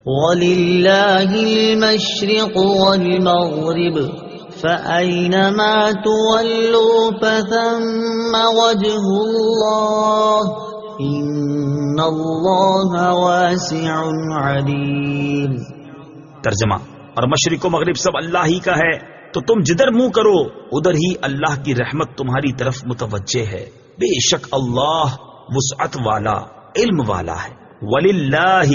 وَلِلَّهِ الْمَشْرِقُ وَالْمَغْرِبُ فَأَيْنَمَا تُوَلُّوا فَثَمَّ وَجْهُ اللَّهِ إِنَّ اللَّهَ وَاسِعٌ عَلِيمٌ۔ ترجمہ: اور مشرق و مغرب سب اللہ ہی کا ہے، تو تم جدھر منہ کرو ادھر ہی اللہ کی رحمت تمہاری طرف متوجہ ہے، بے شک اللہ وسعت والا علم والا ہے۔ وَلِلَّهِ،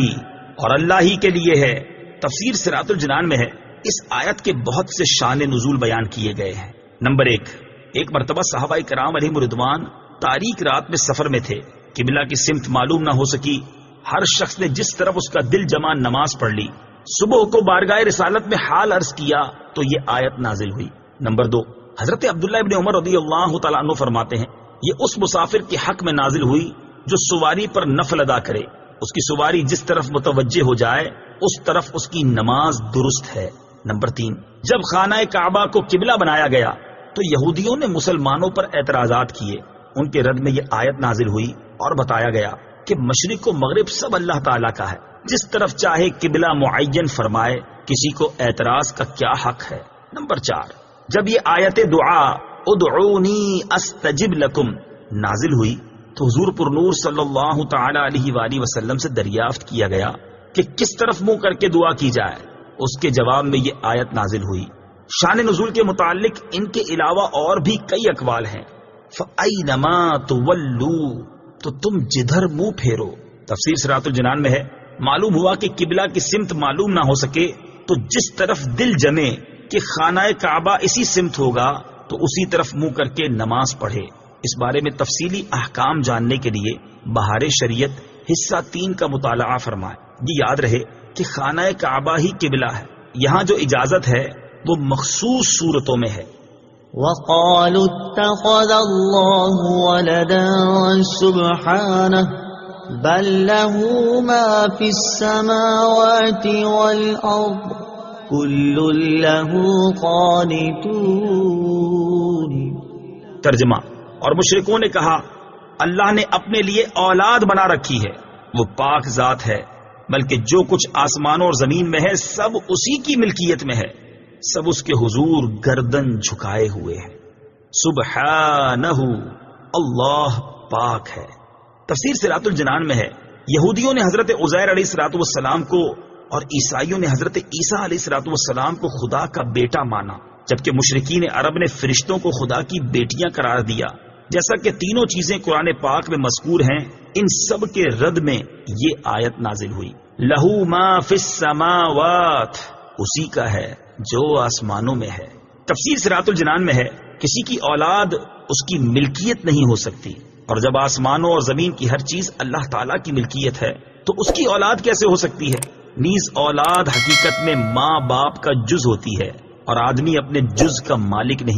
اور اللہ ہی کے لیے ہے۔ تفسیر صراط الجنان میں ہے، اس آیت کے بہت سے شان نزول بیان کیے گئے ہیں۔ نمبر ایک مرتبہ صحابہ کرام علیہم رضوان تاریک رات میں سفر میں تھے، قبلہ کی سمت معلوم نہ ہو سکی، ہر شخص نے جس طرف اس کا دل جمع نماز پڑھ لی۔ صبح کو بارگاہ رسالت میں حال عرض کیا تو یہ آیت نازل ہوئی۔ نمبر 2، حضرت عبداللہ ابن عمر رضی اللہ تعالیٰ عنہ فرماتے ہیں، یہ اس مسافر کے حق میں نازل ہوئی جو سواری پر نفل ادا کرے، اس کی سواری جس طرف متوجہ ہو جائے اس طرف اس کی نماز درست ہے۔ نمبر 3، جب خانہ کعبہ کو قبلہ بنایا گیا تو یہودیوں نے مسلمانوں پر اعتراضات کیے، ان کے رد میں یہ آیت نازل ہوئی اور بتایا گیا کہ مشرق و مغرب سب اللہ تعالیٰ کا ہے، جس طرف چاہے قبلہ معین فرمائے، کسی کو اعتراض کا کیا حق ہے۔ نمبر 4، جب یہ آیت دعا ادعونی استجب لکم نازل ہوئی تو حضور پر نور صلی اللہ تعالی علیہ وآلہ وسلم سے دریافت کیا گیا کہ کس طرف منہ کر کے دعا کی جائے، اس کے جواب میں یہ آیت نازل ہوئی۔ شان نزول کے متعلق ان کے علاوہ اور بھی کئی اقوال ہیں۔ فَأَيْنَمَا تُوَلُّوا، تو تم جدھر منہ پھیرو۔ تفسیر صراط الجنان میں ہے، معلوم ہوا کہ قبلہ کی سمت معلوم نہ ہو سکے تو جس طرف دل جمے کہ خانہ کعبہ اسی سمت ہوگا تو اسی طرف منہ کر کے نماز پڑھے۔ اس بارے میں تفصیلی احکام جاننے کے لیے بہار شریعت حصہ 3 کا مطالعہ فرمائے۔ یہ یاد رہے کہ خانہ کعبہ ہی قبلہ ہے، یہاں جو اجازت ہے وہ مخصوص صورتوں میں ہے۔ وَقَالُوا اتَّخَذَ اللَّهُ وَلَدًا سُبْحَانَهُ بَل لَّهُ مَا فِي السَّمَاوَاتِ وَالْأَرْضِ كُلٌّ لَّهُ قَانِتُونَ۔ ترجمہ: اور مشرکوں نے کہا اللہ نے اپنے لیے اولاد بنا رکھی ہے، وہ پاک ذات ہے، بلکہ جو کچھ آسمانوں اور زمین میں ہے سب اسی کی ملکیت میں ہے، سب اس کے حضور گردن جھکائے ہوئے ہیں۔ سبحانہ، اللہ پاک ہے۔ تفسیر صراط الجنان میں ہے، یہودیوں نے حضرت عزیر علیہ الصلوۃ والسلام کو اور عیسائیوں نے حضرت عیسیٰ علیہ الصلوۃ والسلام کو خدا کا بیٹا مانا، جبکہ مشرکین عرب نے فرشتوں کو خدا کی بیٹیاں قرار دیا۔ جیسا کہ تینوں چیزیں قرآن پاک میں مذکور ہیں، ان سب کے رد میں یہ آیت نازل ہوئی۔ لہو ما فی السماوات، اسی کا ہے جو آسمانوں میں ہے۔ تفسیر صراط الجنان میں ہے، کسی کی اولاد اس کی ملکیت نہیں ہو سکتی، اور جب آسمانوں اور زمین کی ہر چیز اللہ تعالیٰ کی ملکیت ہے تو اس کی اولاد کیسے ہو سکتی ہے؟ نیز اولاد حقیقت میں ماں باپ کا جز ہوتی ہے، اور آدمی اپنے جز کا مالک نہیں۔